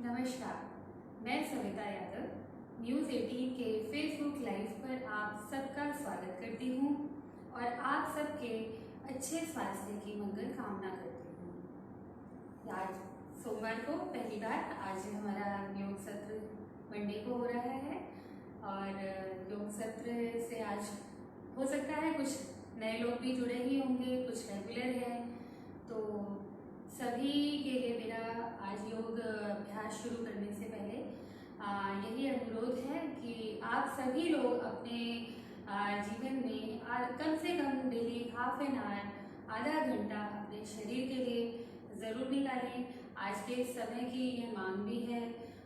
नमस्कार, मैं सविता यादव न्यूज़ 18 के फेसबुक लाइव पर आप सबका स्वागत करती हूँ और आप सबके अच्छे स्वास्थ्य की मंगल कामना करती हूँ। आज सोमवार को पहली बार आज हमारा योग सत्र मंडे को हो रहा है और योग सत्र से आज हो सकता है कुछ नए लोग भी जुड़े ही होंगे, कुछ रेगुलर हैं, तो सभी के लिए मेरा आज योग अभ्यास शुरू करने से पहले यही अनुरोध है कि आप सभी लोग अपने जीवन में कम से कम डेली हाफ एन आवर, आधा घंटा अपने शरीर के लिए ज़रूर निकालें। आज के समय की यह मांग भी है।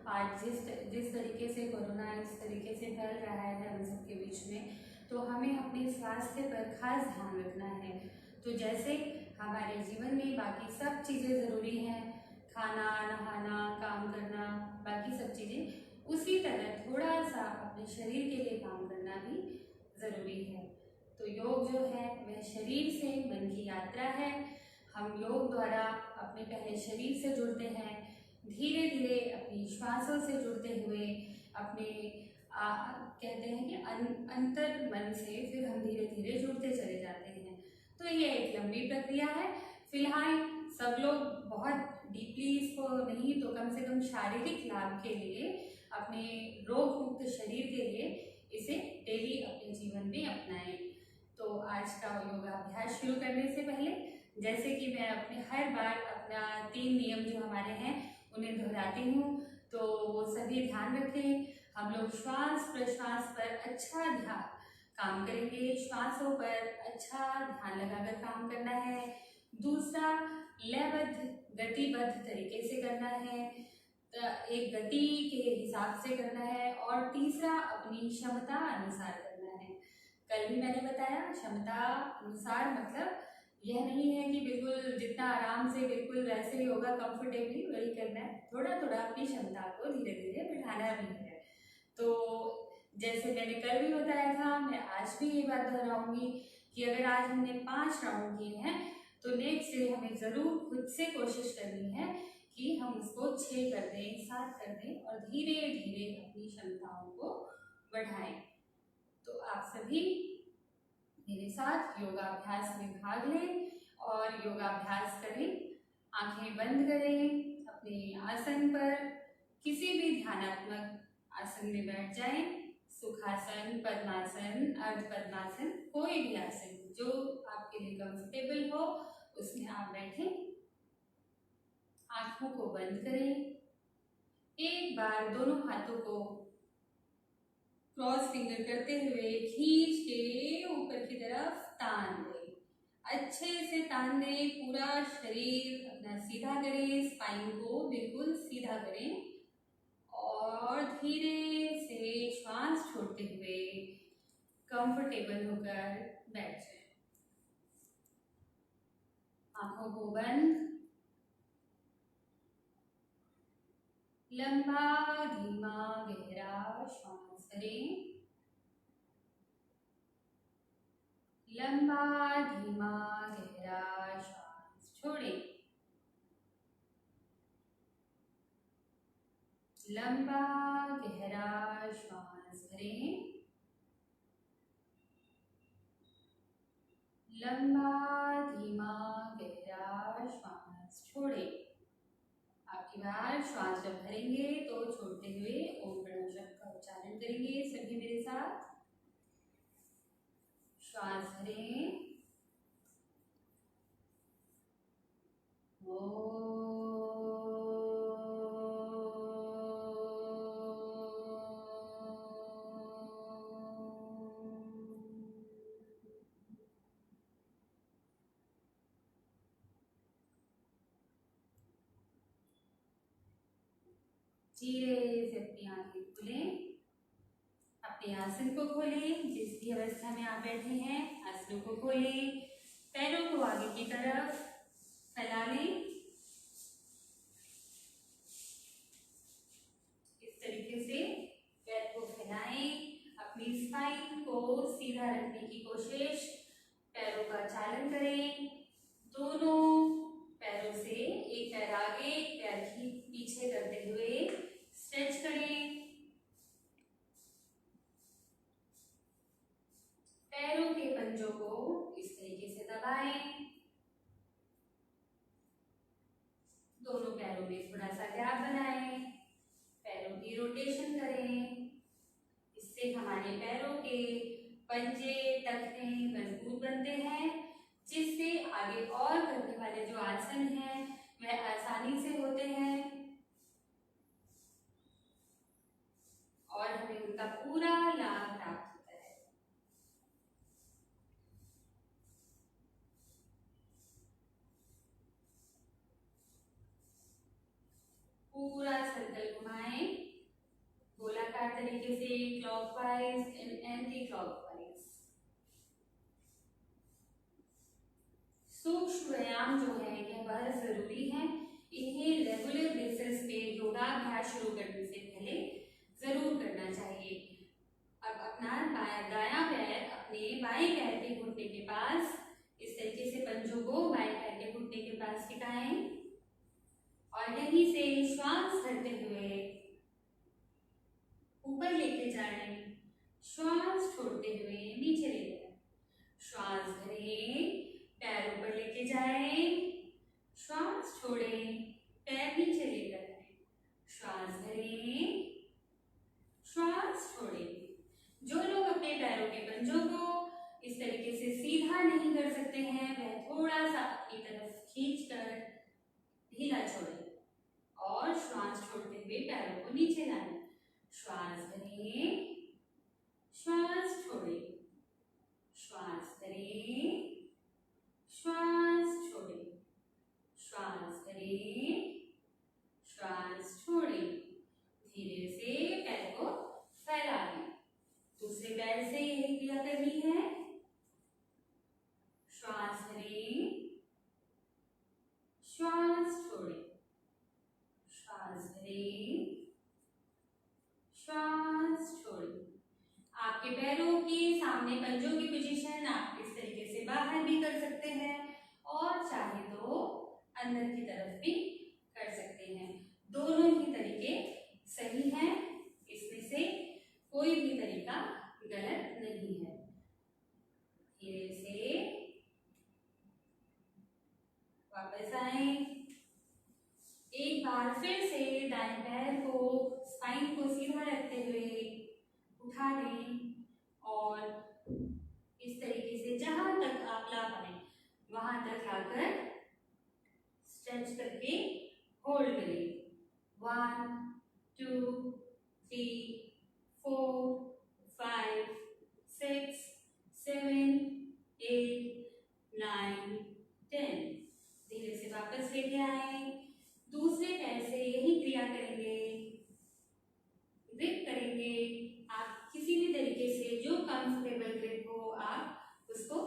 आज जिस तरीके से कोरोना इस तरीके से फैल रहा है हम सबके बीच में, तो हमें अपने स्वास्थ्य पर खास ध्यान रखना है। तो जैसे हमारे जीवन में बाकी सब चीज़ें ज़रूरी हैं, खाना, नहाना, काम करना, बाकी सब चीज़ें, उसी तरह थोड़ा सा अपने शरीर के लिए काम करना भी ज़रूरी है। तो योग जो है वह शरीर से मन की यात्रा है। हम योग द्वारा अपने पहले शरीर से जुड़ते हैं, धीरे धीरे अपनी श्वासों से जुड़ते हुए अपने कहते हैं कि अंतर मन से फिर हम धीरे धीरे जुड़ते चले जाते हैं। तो ये एक लंबी प्रक्रिया है। फिलहाल सब लोग बहुत डीपली इसको नहीं तो कम से कम शारीरिक लाभ के लिए, अपने रोग मुक्त शरीर के लिए इसे डेली अपने जीवन में अपनाएं। तो आज का योगाभ्यास शुरू करने से पहले जैसे कि मैं अपने हर बार अपना 3 नियम जो हमारे हैं उन्हें दोहराती हूँ, तो वो सभी ध्यान रखें। हम लोग श्वास प्रश्वास पर अच्छा ध्यान काम करेंगे, श्वासों पर अच्छा ध्यान लगाकर काम करना है। दूसरा, लयबद्ध गतिबद्ध तरीके से करना है, एक गति के हिसाब से करना है। और तीसरा, अपनी क्षमता अनुसार करना है। कल भी मैंने बताया, क्षमता अनुसार मतलब यह नहीं है कि बिल्कुल जितना आराम से बिल्कुल वैसे ही होगा कंफर्टेबली वही करना है। थोड़ा थोड़ा अपनी क्षमता को धीरे धीरे बढ़ाना भी है। तो जैसे मैंने कल भी बताया था, मैं आज भी ये बात दोहराऊंगी कि अगर आज हमने 5 राउंड किए हैं तो नेक्स्ट डे हमें ज़रूर खुद से कोशिश करनी है कि हम उसको 6 कर दें, 7 कर दें और धीरे धीरे अपनी क्षमताओं को बढ़ाएं। तो आप सभी मेरे साथ योगाभ्यास में भाग लें और योगाभ्यास करें। आंखें बंद करें, अपने आसन पर किसी भी ध्यानात्मक आसन में बैठ जाएं। सुखासन, पद्मासन, अर्ध पद्मासन, कोई भी आसन जो आपके लिए कंफर्टेबल हो उसमें आप बैठें। आंखों को बंद करें। एक बार दोनों हाथों को क्रॉस फिंगर करते हुए खींच के ऊपर की तरफ तान दें। अच्छे से तान दें, पूरा शरीर अपना सीधा करें, स्पाइन को बिल्कुल सीधा करें और धीरे से श्वास छोड़ते हुए कंफर्टेबल होकर बैठ जाएं। आंखों को बंद, लंबा धीमा गहरा श्वास करें। लंबा धीमा गहरा श्वास छोड़ें। लंबा गहरा श्वास भरें। लंबा धीमा गहरा श्वास छोड़ें। आपकी बार श्वास जब भरेंगे तो छोड़ते हुए ओम प्रणव शब्द का उच्चारण करेंगे। सभी मेरे साथ श्वास भरें। धीरे से अपनी आंखें खोलें, अपने आसन को खोलें। जिस भी अवस्था में आप बैठे हैं आसनों को खोलें, पैरों को आगे की तरफ फैला लें। इस तरीके से पैर को फैलाएं, अपनी स्पाइन को सीधा रखने की कोशिश, पैरों का चालन करें। दोनों पैरों से एक पैर आगे एक पैर पीछे करते हुए पंजों को इस तरीके से दबाएं। दोनों पैरों में थोड़ा सा गैप बनाएं, पैरों की रोटेशन करें। इससे हमारे पैरों के पंजे टखने मजबूत बनते हैं, जिससे आगे और करने वाले जो आसन हैं वह आसानी से होते हैं और हमें उनका पूरा लाभ प्राप्त होता है। पूरा सर्कल घुमाएं, गोलाकार तरीके से, क्लॉकवाइज एंड एंटी क्लॉकवाइज। सूक्ष्म व्यायाम जो है यह बहुत जरूरी है। इन्हें रेगुलर बेसिस पे योगाभ्यास शुरू करने से पहले जरूर करना चाहिए। अब अपना दायां पैर अपने बाएं पैर के घुटने के पास इस तरीके से पंजों को बाएं पैर के घुटने के पास टिकाएं और यहीं से श्वास भरते हुए ऊपर लेके जाएं, श्वास छोड़ते हुए नीचे ले जाएं। श्वास भरें, पैर ऊपर लेके जाएं, श्वास छोड़ें, पैर नीचे लेकर आएं। श्वास भरें, श्वास छोड़ें। जो लोग अपने पैरों के पंजों को इस तरीके से सीधा नहीं कर सकते हैं वह थोड़ा सा अपनी तरफ खींचकर ढीला छोड़ें और श्वास छोड़ते हुए पैरों को नीचे लाएं। श्वास भरें, श्वास छोड़ें, श्वास भरें, श्वास छोड़ें, श्वास भरें, श्वास छोड़ें। धीरे से पैर को फैला दें। दूसरे पैर से यही क्रिया करनी है। श्वास भरें, श्वास छोड़ें, श्वास भरें, श्वास छोड़ें। आपके पैरों के सामने पंजों की पोजीशन आप इस तरीके से बाहर भी कर सकते हैं और चाहे तो अंदर की तरफ भी कर सकते हैं। दोनों ही तरीके सही हैं, इसमें से कोई भी तरीका गलत नहीं है। धीरे से वापस आए। एक बार फिर से दाएं पैर को स्पाइन को सीधा रखते हुए उठा लें और इस तरीके से जहां तक आप ला पाए वहां तक लाकर स्ट्रेच करके होल्ड करें। 1 2 3 4 5 6 7 8 9 10। धीरे से वापस लेके आए। दूसरे पैर से यही क्रिया करेंगे, ग्रिप करेंगे। आप किसी भी तरीके से जो कंफर्टेबल ग्रिप हो आप उसको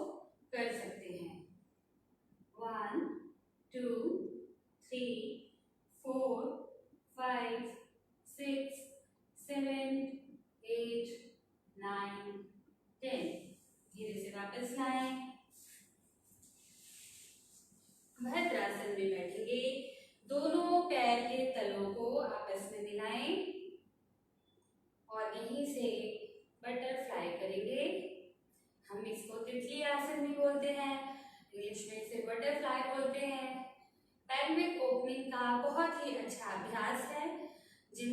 कर सकते हैं। 1 2 3 4 5 6 7 8 9 10। धीरे से वापस लाएं। भद्रासन में बैठेंगे। दोनों पैर के तलों को आपस में मिलाएं और यहीं से बटरफ्लाई करेंगे। हम इसको तितली आसन भी बोलते हैं, इंग्लिश में इसे बटरफ्लाई बोलते हैं। पेल्विक ओपनिंग का बहुत ही अच्छा अभ्यास है, जिन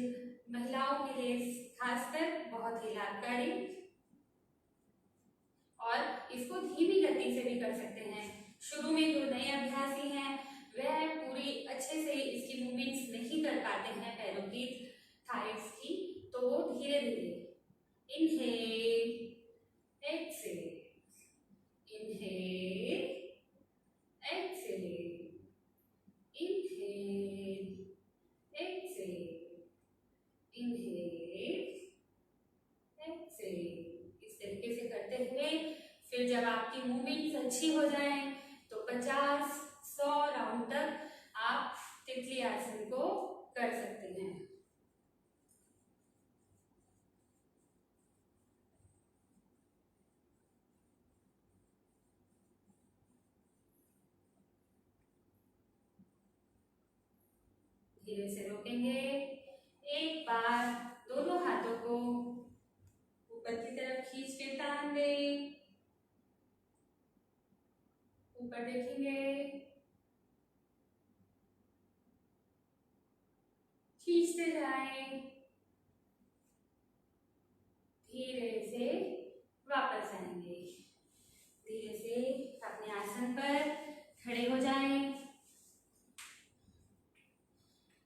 महिलाओं के लिए खासकर बहुत ही लाभकारी, और इसको धीमी गति से भी कर सकते हैं। शुरू में जो नए अभ्यासी हैं वह पूरी अच्छे से इसकी मूवमेंट्स नहीं कर पाते हैं पैरों की, थाइस की, तो वो धीरे धीरे inhale exhale, inhale exhale, inhale exhale, inhale exhale, इस तरीके से करते हुए फिर जब आपकी मूवमेंट्स अच्छी हो जाए तो 50-100 राउंड तक आप तितली आसन को कर सकते हैं। धीरे से रोकेंगे। एक बार दोनों हाथों को ऊपर की तरफ खींच के तान दें ऊपर देखेंगे, खींचते जाएं, धीरे से वापस आएंगे। धीरे से अपने आसन पर खड़े हो जाएं।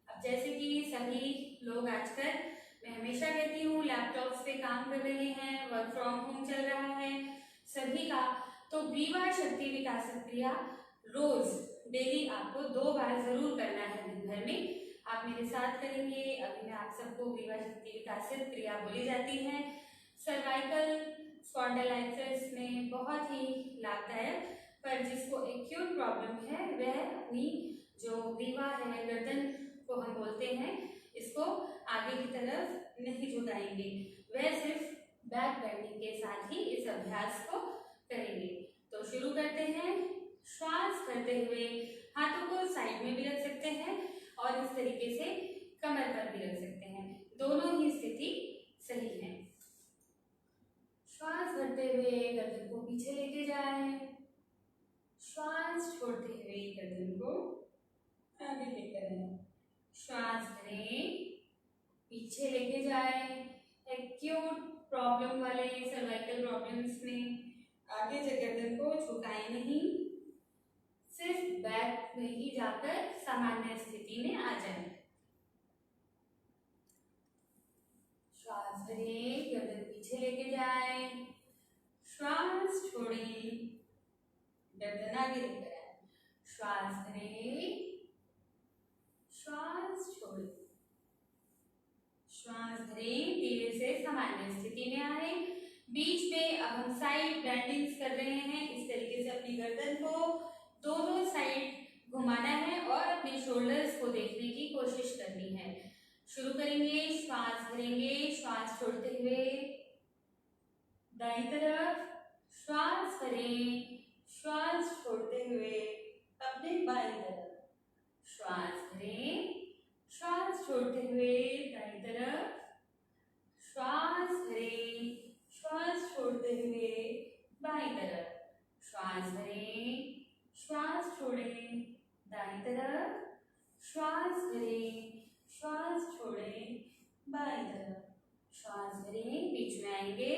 अब जैसे कि सभी लोग आजकल, मैं हमेशा कहती हूँ, लैपटॉप पे काम कर रहे हैं, वर्क फ्रॉम होम चल रहा है सभी का, तो ग्रीवा शक्ति विकास क्रिया रोज डेली आपको 2 बार जरूर करना है दिन भर में। आप मेरे साथ करेंगे। अभी मैं आप सबको ग्रीवा शक्ति विकास क्रिया बोली जाती है। सर्वाइकल स्पॉन्डिलाइटिस में बहुत ही लाभदायक, पर जिसको एक्यूट प्रॉब्लम है वह अपनी जो ग्रीवा है, गर्दन को हम बोलते हैं, इसको आगे की तरफ नहीं झुकाएंगे। वह सिर्फ बैक बेंडिंग के साथ ही इस अभ्यास को करेंगे। तो शुरू करते हैं। श्वास भरते हुए हाथों को साइड में भी रख सकते हैं और इस तरीके से कमर पर भी रख सकते हैं, दोनों ही स्थिति सही है। श्वास भरते हुए गर्दन को पीछे लेके जाएं। श्वास छोड़ते हुए गर्दन को आगे लेकर आएं। श्वास भरें, पीछे लेके जाएं। एक्यूट प्रॉब्लम वाले सर्वाइकल प्रॉब्लम्स में आगे गर्दन को झुकाएं नहीं, सिर्फ बैक में ही जाकर सामान्य स्थिति में आ जाएं। श्वास भरें, गर्दन पीछे लेके जाएं। श्वास छोड़ें, गर्दन आगे लेकर आएं। श्वास भरें, श्वास छोड़ें, श्वास भरें, धीरे से सामान्य स्थिति में आए। बीच में अब हम साइड बेंडिंग्स कर रहे हैं। इस तरीके से अपनी गर्दन को दोनों साइड घुमाना है और अपने शोल्डर्स को देखने की कोशिश करनी है। शुरू करेंगे। श्वास भरेंगे, श्वास छोड़ते हुए दाईं तरफ। श्वास भरें, श्वास छोड़ते हुए अपने बाईं तरफ। श्वास भरें, श्वास छोड़ते हुए दाईं तरफ। श्वास भरें, श्वास छोड़ते हुए बाईं तरफ। श्वास भरें, श्वास छोड़ें, दाईं तरफ। श्वास भरें, श्वास छोड़ें, बाईं तरफ। श्वास भरें, बीच में आएंगे।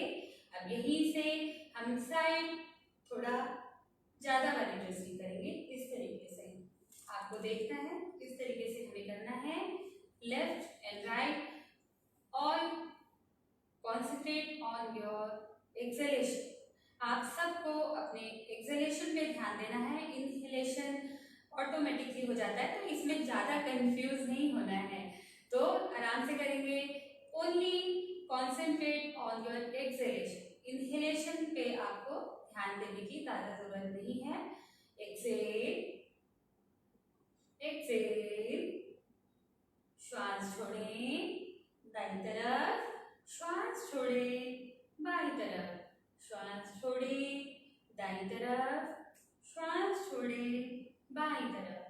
अब यहीं से हम साइड थोड़ा ज्यादा वाली ड्रेसिंग करेंगे। इस तरीके से आपको देखना है, इस तरीके से हमें करना है। लेफ्ट एंड राइट, और कॉन्सेंट्रेट ऑन योर एक्सहेलेशन। आप सबको अपने एक्सहेलेशन पे ध्यान देना है। इनहेलेशन ऑटोमेटिकली हो जाता है, तो इसमें ज्यादा कंफ्यूज नहीं होना है। तो आराम से करेंगे। Only concentrate on your exhalation. Inhalation पे आपको ध्यान देने की ज्यादा जरूरत नहीं है। एक्सहेल, एक्सहेल, श्वास छोड़ें, दाईं तरफ। श्वास छोड़ें, बाईं तरफ। श्वास छोड़ें, दाईं तरफ। श्वास छोड़ें, बाईं तरफ।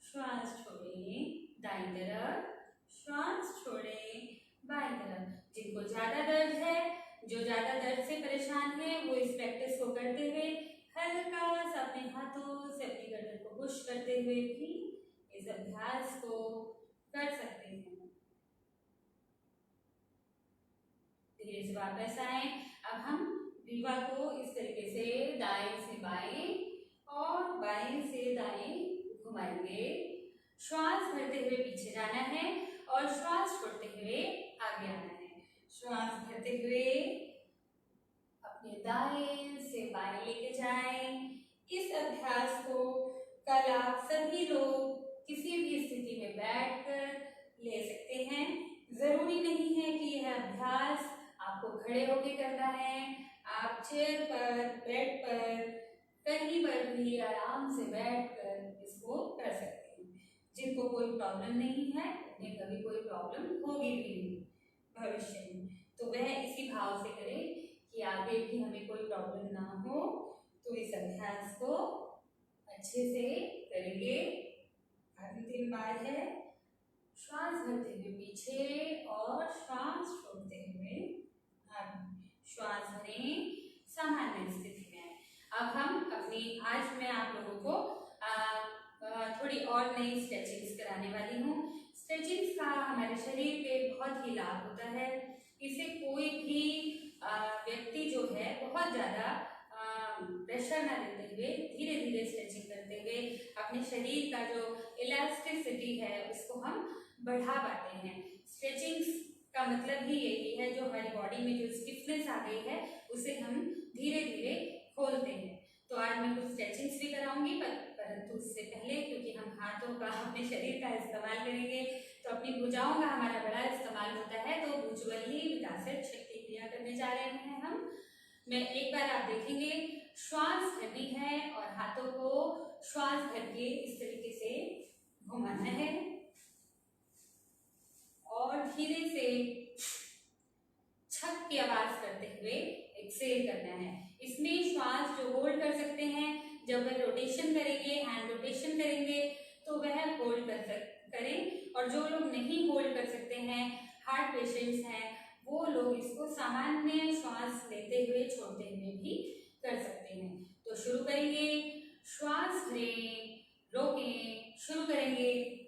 श्वास छोड़ें, दाईं तरफ। श्वास छोड़ें, बाईं तरफ। जिनको ज्यादा दर्द है, जो ज्यादा दर्द से परेशान है, वो इस प्रैक्टिस को करते हुए हल्का सा अपने हाथों से अपनी गर्दन को पुश करते हुए भी इस अभ्यास को कर सकते हैं। धीरे से वापस आए। अब हम ग्रीवा को इस तरीके से दाएं से बाएं और बाएं से दाएं घुमाएंगे। श्वास भरते हुए पीछे जाना है और श्वास छोड़ते हुए आगे आना है। श्वास भरते हुए अपने दाएं से बाएं लेके जाएं। इस अभ्यास को कल आप सभी लोग किसी भी स्थिति में बैठकर ले सकते हैं। जरूरी नहीं है कि यह अभ्यास आपको खड़े होकर करना है। आप चेयर पर, बेड पर, कहीं पर भी आराम से बैठकर इसको कर सकते हैं। जिनको कोई प्रॉब्लम नहीं है, उन्हें कभी कोई प्रॉब्लम होगी भी नहीं भविष्य में, तो वह इसी भाव से करें कि आगे भी हमें कोई प्रॉब्लम ना हो। तो इस अभ्यास को अच्छे से करेंगे। अभी 3 बार है। श्वास भरते हुए पीछे और श्वास छोड़ते हुए आगे। श्वास भरें, सामान्य स्थिति में। अब हम अपने सुनी। आज मैं आप लोगों को थोड़ी और नई स्ट्रेचिंग्स कराने वाली हूँ। स्ट्रेचिंग्स का हमारे शरीर पे बहुत ही लाभ होता है। इसे कोई भी व्यक्ति जो है बहुत ज़्यादा प्रेशर ना लेते हुए धीरे धीरे स्ट्रेचिंग करते हुए अपने शरीर का जो इलास्टिसिटी है उसको हम बढ़ा पाते हैं। स्ट्रेचिंग्स का मतलब ही यही है, जो हमारी बॉडी में जो स्टिफनेस आ गई है उसे हम धीरे धीरे खोलते हैं। तो आज मैं कुछ स्ट्रेचिंग्स भी कराऊंगी, परंतु उससे पहले क्योंकि हम हाथों का अपने शरीर का इस्तेमाल करेंगे तो अपनी भुजाओं का हमारा बड़ा इस्तेमाल होता है। तो भुजबली विकासित शक्ति क्रिया करने जा रहे हैं हम। मैं एक बार आप देखेंगे, श्वास भरनी है और हाथों को श्वास भर के इस तरीके से घुमाना है और धीरे से छक की आवाज करते हुए एक्सेल करना है। इसमें श्वास जो होल्ड कर सकते हैं, जब वह रोटेशन करेंगे, हैंड रोटेशन करेंगे तो वह होल्ड करें, और जो लोग नहीं होल्ड कर सकते हैं, हार्ट पेशेंट्स हैं, वो लोग इसको सामान्य श्वास लेते हुए छोड़ते हुए भी कर सकते हैं। तो शुरू करेंगे, श्वास भरें, रोकें, शुरू करेंगे।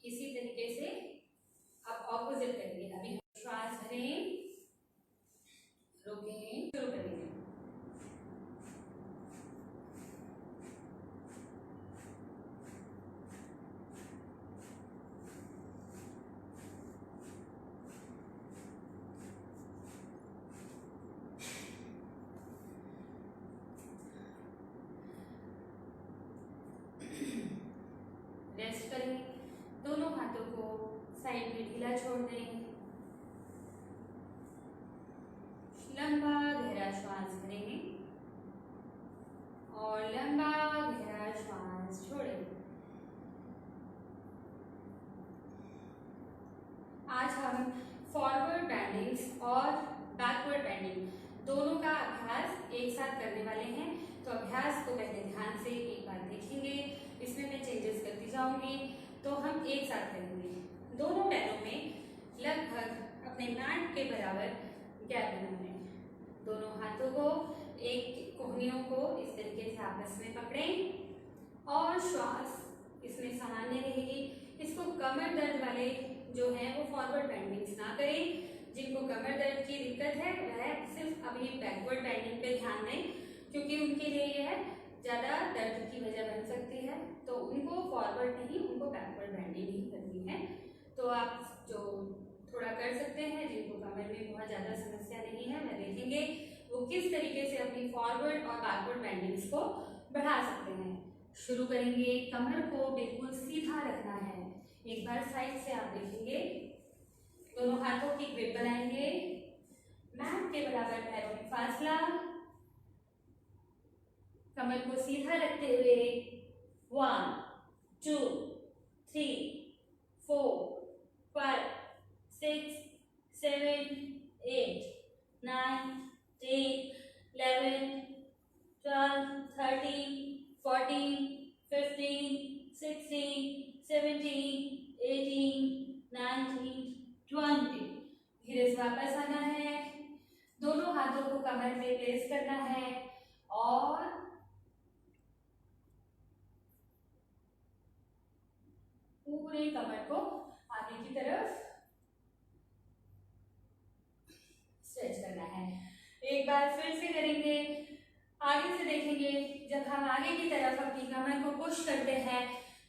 इसी तरीके से अब ऑपोजिट करेंगे। अभी श्वास भरें, रोकें, शुरू करेंगे। रेस्ट करें, दोनों हाथों को साइड में ढीला छोड़ दें। लंबा गहरा श्वास भरें और लंबा गहरा श्वास छोड़ें। आज हम फॉरवर्ड बेंडिंग्स और बैकवर्ड बेंडिंग दोनों का अभ्यास एक साथ करने वाले हैं। तो अभ्यास को पहले ध्यान से एक बार देखेंगे, इसमें मैं चेंजेस करती जाऊंगी। तो हम एक साथ करेंगे। दोनों पैरों में लगभग अपने मैट के बराबर गैप बनाना है। दोनों हाथों को, एक कोहनियों को इस तरीके से आपस में पकड़ें और श्वास इसमें सामान्य रहेगी। इसको कमर दर्द वाले जो है वो फॉरवर्ड बेंडिंग्स ना करें। जिनको कमर दर्द की दिक्कत है वह सिर्फ अभी बैकवर्ड बेंडिंग पे ध्यान दें, क्योंकि उनके लिए यह ज़्यादा दर्द की वजह बन सकती है। तो उनको फॉरवर्ड नहीं, उनको बैकवर्ड बेंडिंग ही करनी है। तो आप जो थोड़ा कर सकते हैं, जिनको कमर में बहुत ज़्यादा समस्या नहीं है, वह देखेंगे वो किस तरीके से अपनी फॉरवर्ड और बैकवर्ड बेंडिंग्स को बढ़ा सकते हैं। शुरू करेंगे, कमर को बिल्कुल सीधा रखना है। एक बार साइड से आप देखेंगे, दोनों हाथों की ग्रिप बनाएंगे, मैट के बराबर पैरों में फासला, कमर को सीधा रखते हुए 1 2 3 4 5 6 7 8 9 10 11 12 13 14 15 16 17 18 19 20। धीरे से वापस आना है, दोनों हाथों को कमर पे प्लेस करना है और पूरे कमर को आगे की तरफ स्ट्रेच करना है। एक बार फिर से करेंगे, आगे से देखेंगे। जब हम आगे की तरफ अपनी कमर को पुश करते हैं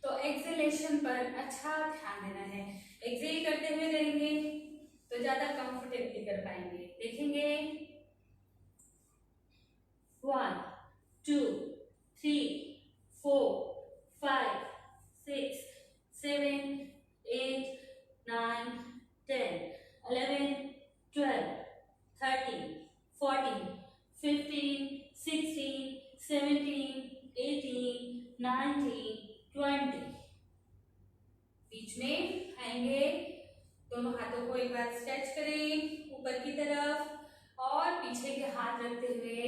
तो एक्सेलेशन पर अच्छा ध्यान देना है। एक्सेल करते हुए करेंगे तो ज्यादा कंफर्टेबली कर पाएंगे। देखेंगे 1 2 3 4 5 6 7 8 9 10 11 12 13 14 15 16 17 18 19 20। बीच में आएंगे, दोनों हाथों को एक बार स्ट्रेच करें ऊपर की तरफ और पीछे के हाथ रखते हुए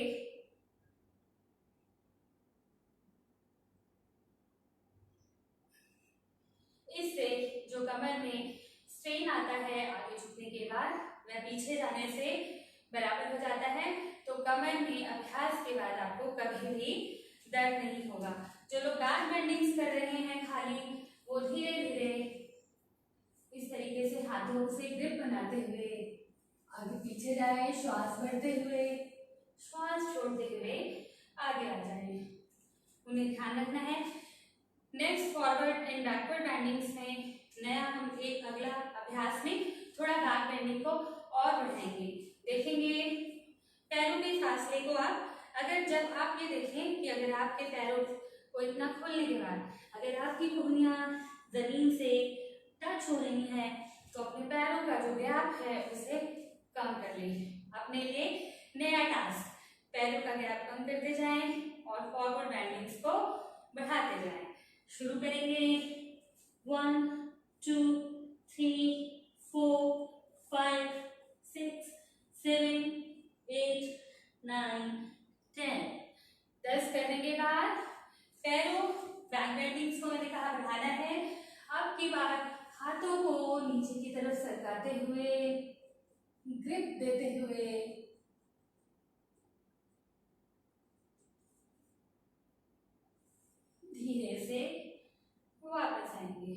इससे जो कमर में स्ट्रेन आता है आगे झुकने के बाद वह पीछे जाने से बराबर हो जाता है। तो कमर में अभ्यास के बाद आपको कभी भी दर्द नहीं होगा। जो लोग बैक बेंडिंग्स कर रहे हैं खाली, वो धीरे धीरे इस तरीके से हाथों से ग्रिप बनाते हुए आगे पीछे जाए, श्वास भरते हुए, श्वास छोड़ते हुए आगे आ जाए। उन्हें ध्यान रखना है। नेक्स्ट फॉरवर्ड एंड बैकवर्ड बेंडिंग्स में नया हम एक अगला अभ्यास में थोड़ा बैक बेंडिंग को और बढ़ाएंगे। देखेंगे पैरों के फासले को आप, अगर जब आप ये देखें कि अगर आपके पैरों को इतना खोलने के बाद अगर आपकी घुटनियां जमीन से टच हो रही है तो अपने पैरों का जो गैप है उसे कम कर लें। अपने लिए नया टास्क, पैरों का गैप कम करते जाएं और फॉरवर्ड बेंडिंग्स को बढ़ाते जाएं। शुरू करेंगे 1 2 3 4 5 6 7 8 9 10। 10 करने के बाद पैरों बैक बेंडिंग्स को मैंने कहा बढ़ाना है। अब की बार हाथों को नीचे की तरफ सरकाते हुए, ग्रिप देते हुए धीरे से वापस आएंगे।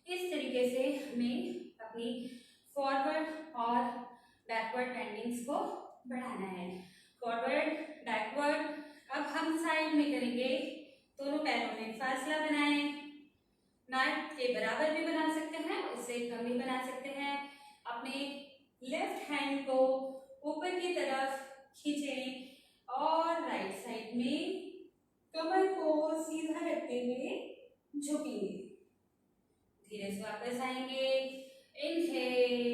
इस तरीके से हमें अपनी फॉरवर्ड और बैकवर्ड बेंडिंग्स को बढ़ाना है। Forward, backward. अब हम साइड में करेंगे। दोनों पैरों में फासला बनाएं। नाक के बराबर भी बना सकते हैं, उससे कम भी बना सकते हैं। अपने लेफ्ट हैंड को ऊपर की तरफ खींचें और राइट साइड में कमर को सीधा रखते हुए झुकेंगे। धीरे से वापस आएंगे। इनहेल,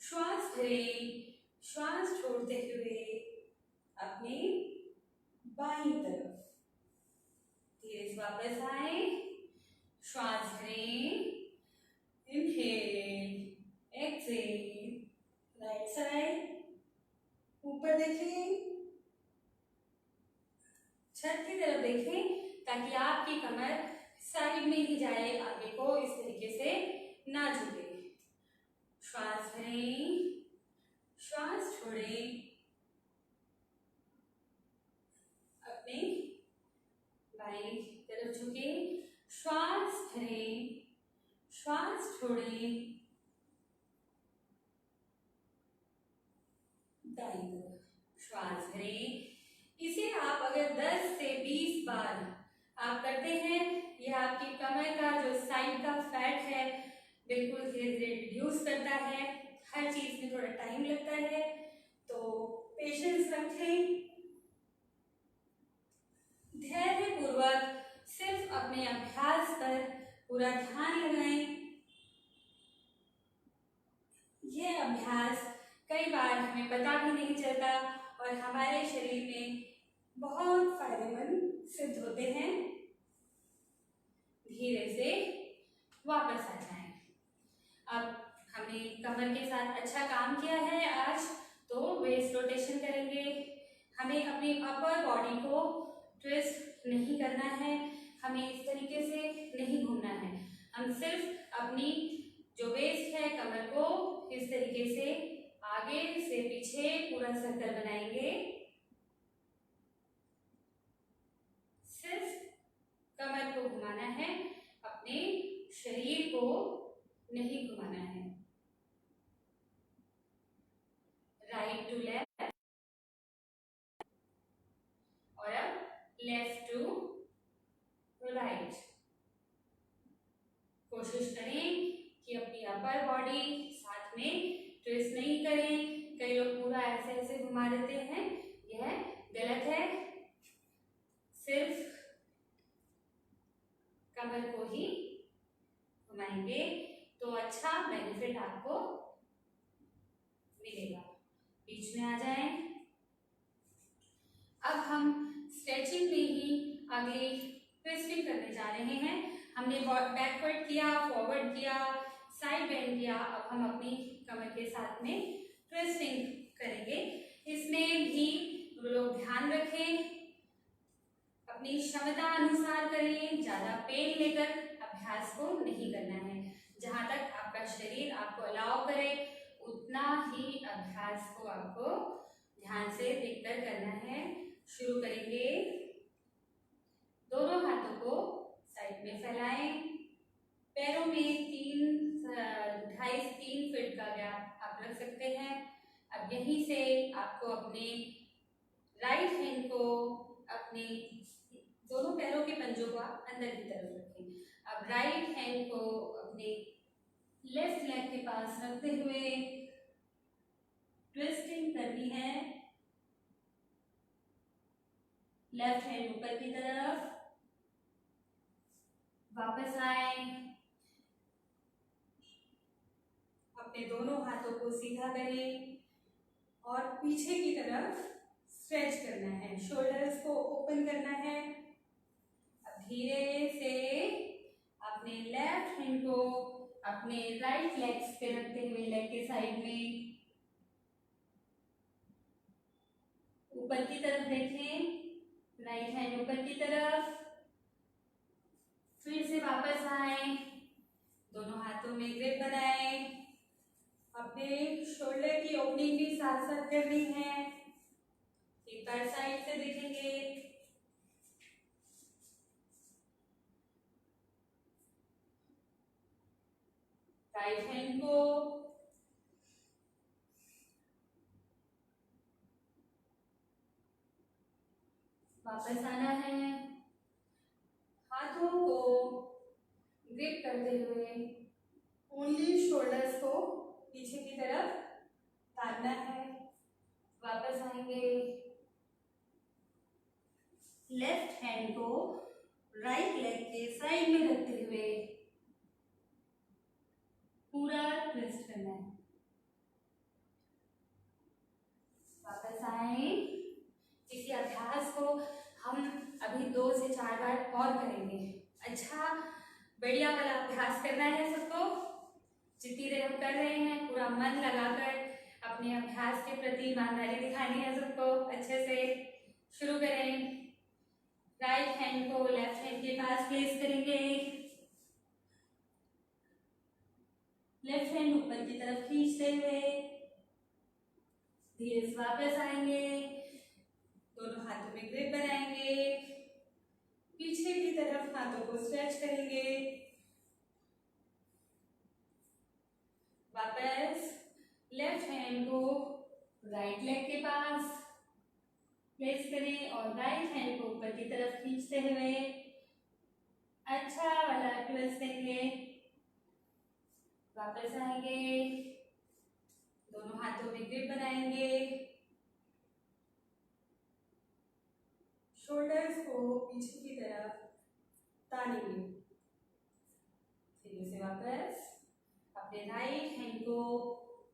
श्वास भरें, श्वास छोड़ते हुए अपनी बाईं तरफ। धीरे से वापस आए, श्वास भरें, इनहेल, एक्सहेल, राइट साइड, ऊपर देखें, छत की तरफ देखें ताकि आपकी कमर साइड में ही जाए, आगे को इस तरीके से ना झुके। श्वास भरें, श्वास छोड़ें, अपने बाईं तरफ झुके, श्वास भरें, श्वास छोड़ें, दाईं तरफ श्वास भरें। इसे आप अगर 10 से 20 बार आप करते हैं, यह आपकी कमर का जो साइड का फैट है बिल्कुल धीरे धीरे रिड्यूस करता है। हर चीज में थोड़ा टाइम लगता है, तो पेशेंस रखें। धैर्य पूर्वक सिर्फ अपने अभ्यास पर पूरा ध्यान लगाएं। यह अभ्यास कई बार हमें पता भी नहीं चलता और हमारे शरीर में बहुत फायदेमंद सिद्ध होते हैं। धीरे से वापस आ जाएं। अब हमने कमर के साथ अच्छा काम किया है आज, तो वेस्ट रोटेशन करेंगे। हमें अपनी अपर बॉडी को ट्विस्ट नहीं करना है, हमें इस तरीके से नहीं घूमना है। हम सिर्फ अपनी जो वेस्ट है कमर को इस तरीके से आगे से पीछे पूरा सर्कल बनाएंगे। सिर्फ कमर को घुमाना है, अपने शरीर को नहीं घुमाना है। राइट टू लेफ्ट और अब लेफ्ट टू राइट। कोशिश करें कि अपनी अपर बॉडी साथ में ट्विस्ट नहीं करें। कई लोग पूरा ऐसे ऐसे घुमा देते हैं, यह गलत है। सिर्फ कमर को ही घुमाएंगे तो अच्छा बेनिफिट आपको मिलेगा। बीच में आ जाएं। अब हम स्ट्रेचिंग में ही अगली ट्विस्टिंग करने जा रहे हैं। हमने बैकवर्ड किया, फॉरवर्ड किया, साइड बेंड किया। अब हम अपनी कमर के साथ में ट्विस्टिंग करेंगे। इसमें भी लोग ध्यान रखें, अपनी क्षमता अनुसार करें, ज्यादा पेन लेकर अभ्यास को नहीं करना है। जहाँ तक आपका शरीर आपको अलाउ करे उतना ही अभ्यास को आपको ध्यान से देखकर करना है। शुरू करेंगे। दोनों हाथों को साइड में फैलाएं। पैरों में 2.5-3 फीट का गैप आप रख सकते हैं। अब यहीं से आपको अपने राइट हैंड को अपने दोनों पैरों के पंजों को आप अंदर की तरफ रखें। अब राइट हैंड को अपने लेफ्ट लेग के पास रखते हुए ट्विस्टिंग करनी है। लेफ्ट हैंड ऊपर की तरफ, वापस आए। अपने दोनों हाथों को सीधा करें और पीछे की तरफ स्ट्रेच करना है। शोल्डर्स को ओपन करना है। अब धीरे से अपने लेफ्ट हैंड को अपने राइट लेग्स पे रखते हुए लेग के साइड में ऊपर की तरफ देखें। राइट हैंड ऊपर की तरफ, फिर से वापस आए। दोनों हाथों में ग्रिप बनाएं। अपने शोल्डर की ओपनिंग भी साथ साथ करनी है। एक बार साइड से देखेंगे। राइट हैंड को वापस आना है। हाथों को ग्रिप करते हुए ओनली शोल्डर्स को पीछे की तरफ तानना है। वापस आएंगे। लेफ्ट हैंड को राइट लेग के साइड में रखते हुए पूरा ट्विस्ट करना है। वापस आए। इसी अभ्यास को हम अभी 2 से 4 बार और करेंगे। अच्छा, बढ़िया वाला अभ्यास करना है सबको। जितनी देर हम कर रहे हैं पूरा मन लगाकर अपने अभ्यास के प्रति ईमानदारी दिखानी है सबको। अच्छे से शुरू करें। राइट हैंड को लेफ्ट हैंड के पास प्लेस करेंगे। लेफ्ट हैंड ऊपर की तरफ खींचते हुए धीरे से वापस आएंगे। दोनों हाथों में ग्रिप बनाएंगे। पीछे की तरफ हाथों को स्ट्रेच करेंगे। वापस लेफ्ट हैंड को राइट लेग के पास प्लेस करें और राइट हैंड को ऊपर की तरफ खींचते हुए अच्छा वाला ट्विस्ट देंगे। वापस आएंगे। दोनों हाथों में ग्रिप बनाएंगे। शोल्डर्स को पीछे की तरफ तानेंगे। धीरे से वापस अपने राइट हैंड को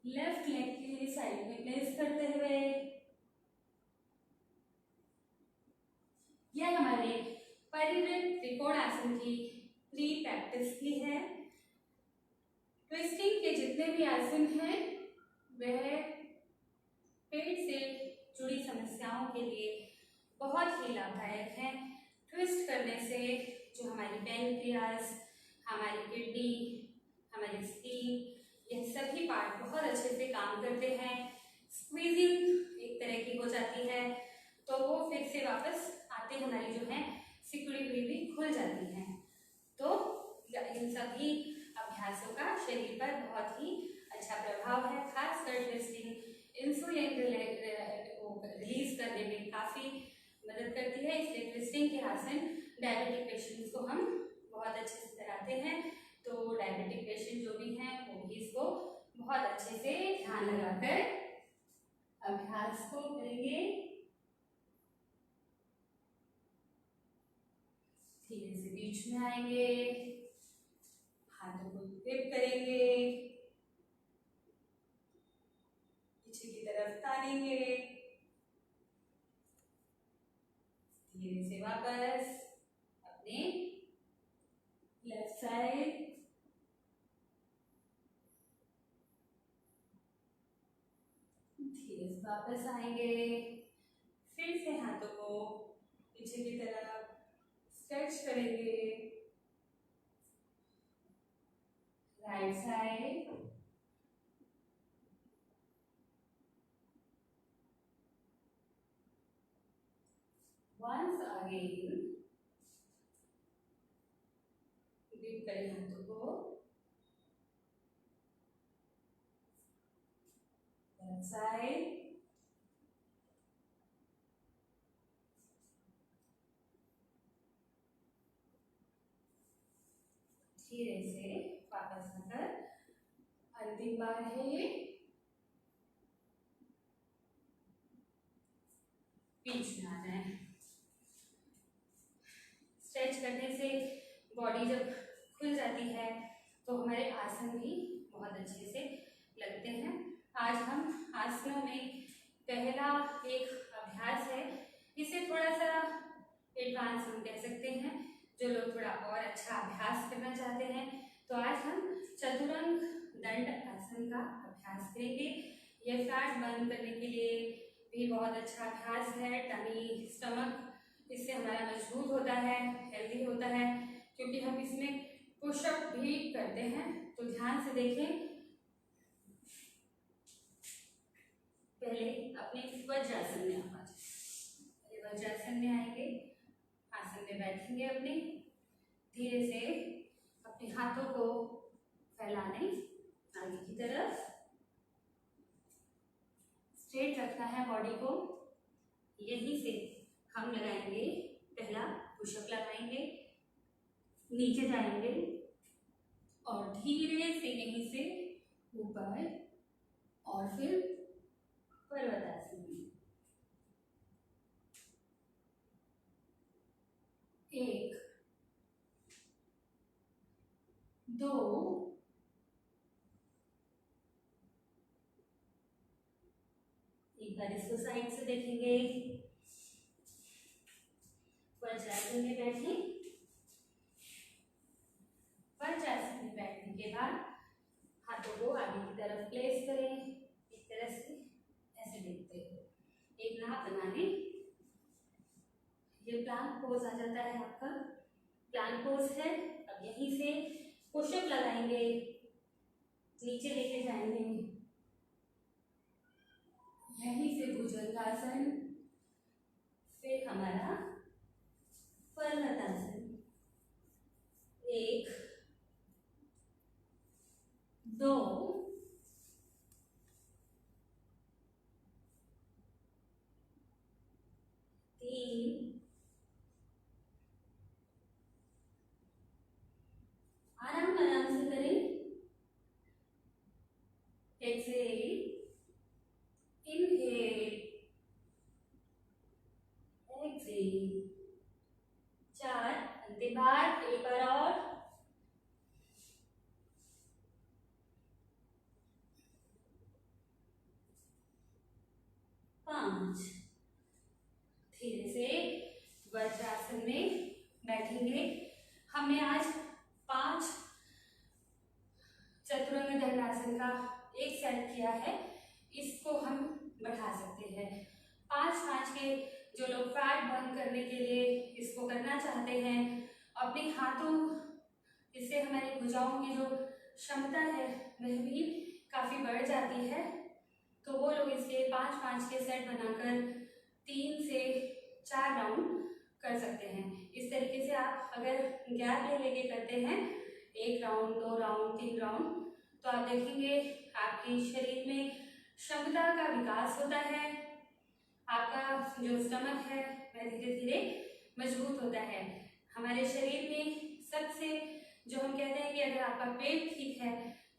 लेफ्ट लेग के साइड में प्लेस करते हुए यह हमारे परिवृत्त त्रिकोण आसन की प्री प्रैक्टिस की है। ट्विस्टिंग के जितने भी आसन हैं वह पेट से जुड़ी समस्याओं के लिए बहुत ही लाभदायक है। ट्विस्ट करने से जो हमारी पैनक्रियाज, हमारी किडनी, हमारी स्किन, यह सभी पार्ट बहुत अच्छे से काम करते हैं। स्क्वीजिंग एक तरह की हो जाती है तो वो फिर से वापस आते हमारी जो है सिकुड़ी हुई भी खुल जाती हैं। तो इन सभी अभ्यासों का शरीर पर बहुत ही अच्छा प्रभाव है। खासकर ट्विस्टिंग इंसुलिन रिलीज करने में काफ़ी मदद करती है। इसलिए ट्विस्टिंग के आसन डायबिटिक पेशेंट्स को हम बहुत अच्छे से कराते हैं। तो डायबिटिक पेशेंट जो भी हैं वो भी इसको बहुत अच्छे से ध्यान लगाकर अभ्यास को करेंगे। धीरे से बीच में आएंगे। हाथों को ग्रिप करेंगे। पीछे की तरफ तानेंगे। धीरे से वापस अपने लेफ्ट साइड धीरे से वापस आएंगे। फिर से हाथों को पीछे की तरफ स्ट्रेच करेंगे। Right side, once again dip करें हाथों को, लेफ्ट साइड, धीरे से वापस आकर अंतिम बार है ये, बीच में आ जाए। स्ट्रेच करने से बॉडी जब खुल जाती है तो हमारे आसन भी बहुत अच्छे से लगते हैं। आज हम आसनों में पहला एक अभ्यास है, इसे थोड़ा सा एडवांस हम कह सकते हैं। जो लोग थोड़ा और अच्छा अभ्यास करना चाहते हैं तो आज हम चतुरंग दंड आसन का अभ्यास करेंगे। यह फैट बर्न करने के लिए भी बहुत अच्छा अभ्यास है। टमी, स्टमक इससे हमारा मजबूत होता है, हेल्दी होता है, क्योंकि हम इसमें पुशअप भी करते हैं। तो ध्यान से देखें। पहले अपने वज्रासन में आ जाए, वज्रासन में आएंगे, आसन में बैठेंगे, अपने धीरे से अपने हाथों को फैलाने आगे की तरफ, स्ट्रेट रखना है बॉडी को। यहीं से हम लगाएंगे पहला पुशअप, लगाएंगे, नीचे जाएंगे और धीरे से यहीं से ऊपर और फिर पर्वतासन में। 1 2 एक बार इसको साइड से देखेंगे। वज्रासन में बैठे, वज्रासन में बैठने के बाद हाथों को आगे की तरफ प्लेस करें, इस तरह से ऐसे देखते हुए एक नाप बना लें। ये प्लांक पोज आ जाता है आपका, प्लांक पोज है। अब यहीं से पुशअप लगाएंगे, नीचे लेके जाएंगे, यहीं से भुजंगासन, फिर हमारा पर्वतासन। 1 2 3 आराम से करें। Excel, inhale, Excel. 4 अंतिम बार, एक बार और। 5 धीरे से वज्रासन में बैठेंगे। हमने आज 5 चतुरंग दंडासन का एक सेट किया है, इसको हम बढ़ा सकते हैं। 5-5 के जो लोग फैट बर्न करने के लिए इसको करना चाहते हैं, अपने हाथों, इससे हमारी भुजाओं की जो क्षमता है वह भी काफ़ी बढ़ जाती है। तो वो लोग इसके 5-5 के सेट बनाकर 3 से 4 राउंड कर सकते हैं। इस तरीके से आप अगर गैप ले लेके करते हैं, 1 राउंड, 2 राउंड, 3 राउंड, तो आप देखेंगे आपके शरीर में क्षमता का विकास होता है। आपका जो स्टमक है वह धीरे धीरे मजबूत होता है। हमारे शरीर में सबसे जो हम कहते हैं कि अगर आपका पेट ठीक है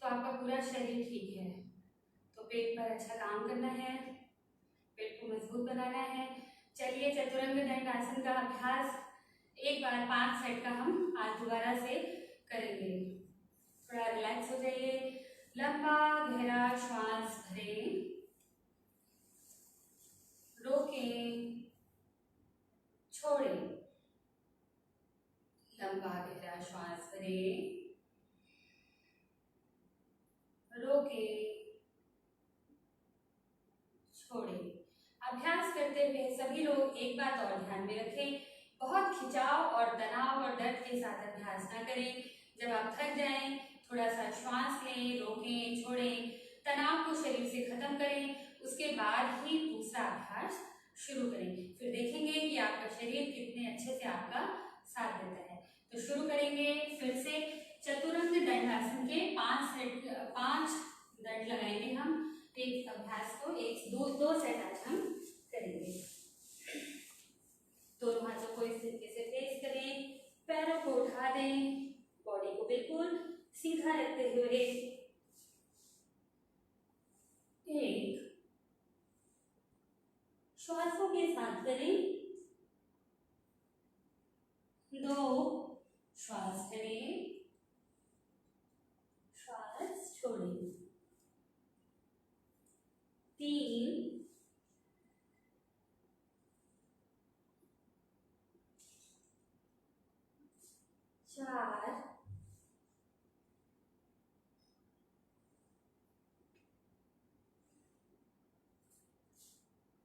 तो आपका पूरा शरीर ठीक है। तो पेट पर अच्छा काम करना है, पेट को मजबूत बनाना है। चलिए चतुरंग दंडासन का अभ्यास एक बार 5 सेट का हम आज दोबारा से करेंगे। थोड़ा रिलैक्स हो जाइए, लंबा गहरा श्वास भरें, रोकें, छोड़ें, लंबा गहरा श्वास भरें, रोकें, छोड़ें। अभ्यास करते हुए सभी लोग एक बात और ध्यान में रखें, बहुत खिंचाव और तनाव और दर्द के साथ अभ्यास ना करें। जब आप थक जाएं, थोड़ा सा श्वास लें, रोकें, छोड़ें, तनाव को शरीर से खत्म करें, उसके बाद ही दूसरा अभ्यास शुरू करें। फिर देखेंगे कि आपका शरीर कितने अच्छे से आपका साथ देता है। तो शुरू करेंगे फिर से चतुरंग दंडासन के 5 दंड लगाएंगे हम। एक अभ्यास को दो सेट आज हम करेंगे। दोनों हाथों को इस तरीके से फेस करें, पैरों को उठा दें, बॉडी को बिल्कुल सीधा रखते हुए एक श्वासों के साथ करें, 2 श्वास करें, श्वास छोड़ें, 3 4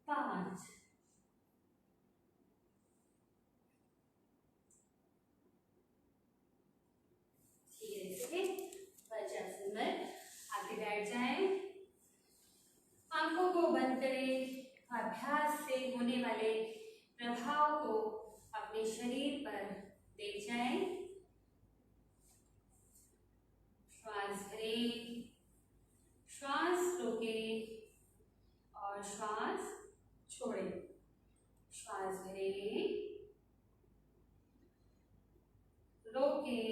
5 धीरे से वज्रासन में आगे बैठ जाएं, आंखों को बंद करें, अभ्यास से होने वाले प्रभाव को अपने शरीर पर देख जाएं। श्वास भरें, श्वास रोकें और श्वास छोड़ें, श्वास भरें, रोकें,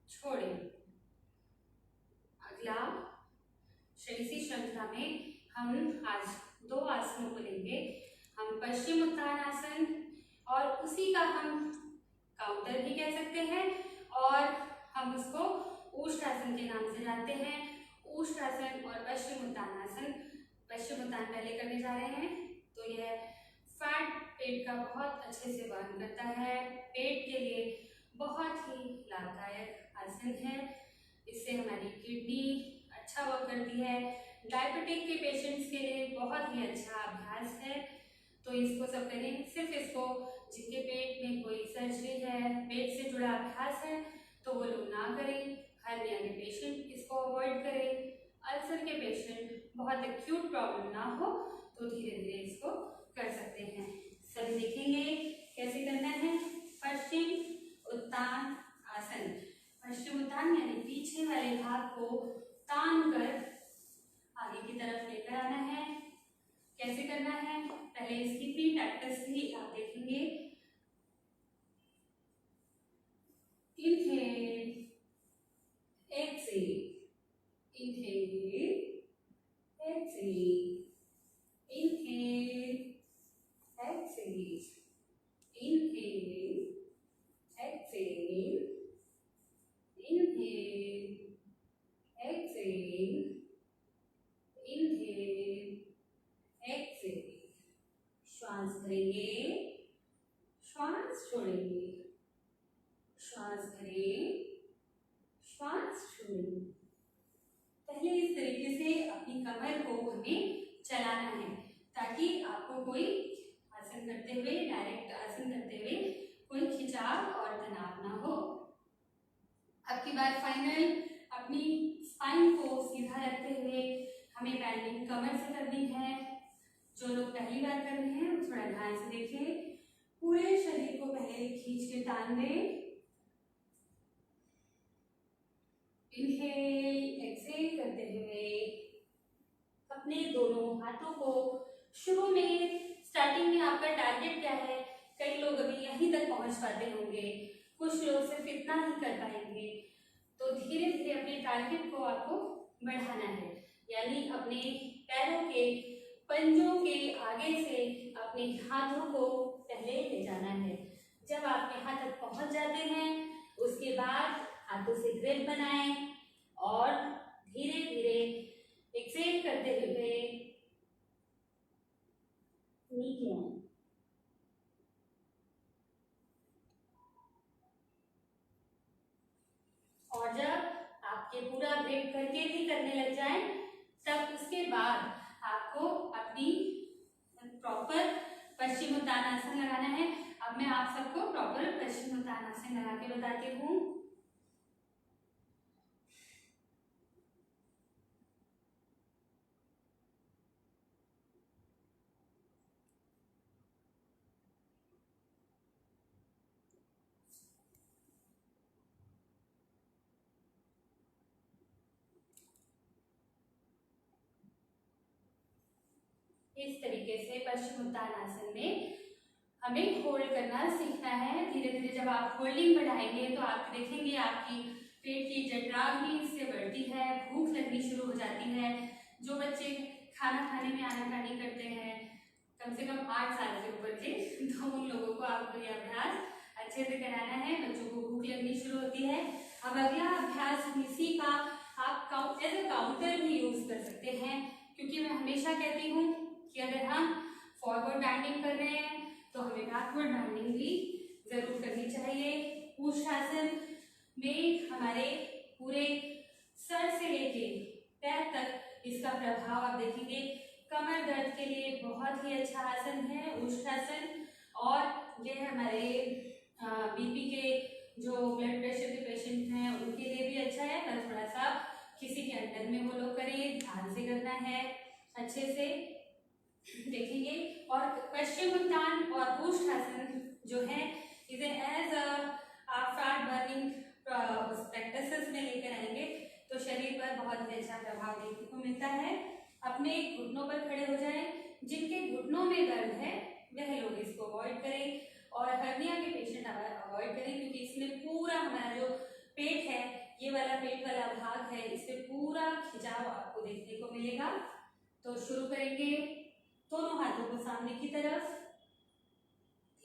छोड़ें। अगला इसी श्रृंखला में हम आज 2 आसनों को लेंगे। हम पश्चिम उत्तानासन और उसी का हम काउंटर भी कह सकते हैं और हम उसको ऊष्टासन के नाम से जानते हैं। ऊष्टासन और पश्चिम उत्तानासन, पश्चिम उत्तान पहले करने जा रहे हैं। तो यह फैट पेट का बहुत अच्छे से बर्न करता है, पेट के लिए बहुत ही लाभदायक आसन है। इससे हमारी किडनी अच्छा वर्क करती है। डायबिटिक के पेशेंट्स के लिए बहुत ही अच्छा अभ्यास है, तो इसको सब करें। सिर्फ इसको जिनके पेट में कोई सर्जरी है, पेट से जुड़ा अभ्यास है, तो वो लोग ना करें। हर्निया के पेशेंट इसको अवॉइड करें। अल्सर के पेशेंट, बहुत एक्यूट प्रॉब्लम ना हो तो धीरे धीरे इसको कर सकते हैं। सभी देखेंगे कैसे करना है। पश्चिम उत्तान आसन, पश्चिम उत्तान यानी पीछे वाले भाग को तान कर आगे की तरफ लेकर आना है। कैसे करना है, पहले इसकी भी प्रैक्टिस भी आप देखेंगे। Inhale, exhale, inhale, exhale, inhale, exhale, inhale, exhale, inhale, exhale, inhale, exhale. श्वास भरेंगे, श्वास छोड़ेंगे, श्वास भरें, श्वास छोड़ें। पहले इस तरीके से अपनी कमर को हमें चलाना है ताकि आपको कोई आसन करते हुए, डायरेक्ट आसन करते हुए कोई खिंचाव और तनाव ना हो। अब की बार फाइनल अपनी स्पाइन को सीधा रखते हुए हमें बैंडिंग कमर से करनी है। जो लोग पहली बार कर रहे हैं वो थोड़ा ध्यान से देखें। पूरे शरीर को पहले खींच के तान दें। इनहेल, एक्सेल करते हुए अपने दोनों हाथों को, शुरू में स्टार्टिंग में आपका टारगेट क्या है, कई लोग अभी यहीं तक पहुंच पाते होंगे, कुछ लोग सिर्फ इतना ही कर पाएंगे। तो धीरे धीरे अपने टारगेट को आपको बढ़ाना है, यानी अपने पैरों के पंजों के आगे से अपने हाथों को पहले ले जाना है। जब आप यहाँ तक पहुंच जाते हैं उसके बाद हाथों से ग्रिप बनाएं और धीरे धीरे एक्सेल करते हुए नीचे आएं। और जब आपके पूरा ग्रिप करके भी करने लग जाएं, तब उसके बाद आपको अपनी प्रॉपर पश्चिम उत्तानासन लगाना है। अब मैं आप सबको प्रॉपर पश्चिम उत्तानासन लगा के बताती हूँ। इस तरीके से पश्चिमोत्तान आसन में हमें होल्ड करना सीखना है। धीरे धीरे जब आप होल्डिंग बढ़ाएंगे तो आप देखेंगे आपकी पेट की जठराग्नि इससे बढ़ती है, भूख लगनी शुरू हो जाती है। जो बच्चे खाना खाने में आनाकानी करते हैं कम से कम 8 साल से ऊपर के, तो उन लोगों को आपको यह अभ्यास अच्छे से कराना है। बच्चों को भूख लगनी शुरू होती है। अब अगला अभ्यास हम इसी का आप एज ए काउंटर भी यूज कर सकते हैं, क्योंकि मैं हमेशा कहती हूँ कि अगर हम फॉरवर्ड बैंडिंग कर रहे हैं तो हमें बैकवर्ड बैंडिंग भी जरूर करनी चाहिए। ऊष्ठासन में हमारे पूरे सर से लेके पैर तक इसका प्रभाव आप देखेंगे। कमर दर्द के लिए बहुत ही अच्छा आसन है ऊष्ठासन, और यह हमारे बीपी के जो ब्लड प्रेशर के पेशेंट हैं उनके लिए भी अच्छा है। पर थोड़ा सा किसी के अंडर में वो लोग करें, ध्यान से करना है, अच्छे से देखेंगे। और पश्चिमोत्तान और ऊष्ठासन जो है इसे एज फैट बर्निंग प्रैक्टिसेस में लेकर आएंगे तो शरीर पर बहुत ही अच्छा प्रभाव देखने को मिलता है। अपने घुटनों पर खड़े हो जाएं। जिनके घुटनों में दर्द है वह लोग इसको अवॉइड करें, और हर्निया के पेशेंट अवॉइड करें, क्योंकि इसमें पूरा हमारा जो पेट है, ये वाला पेट वाला भाग है, इससे पूरा खिंचाव आपको देखने को मिलेगा। तो शुरू करेंगे। दोनों हाथों को सामने की तरफ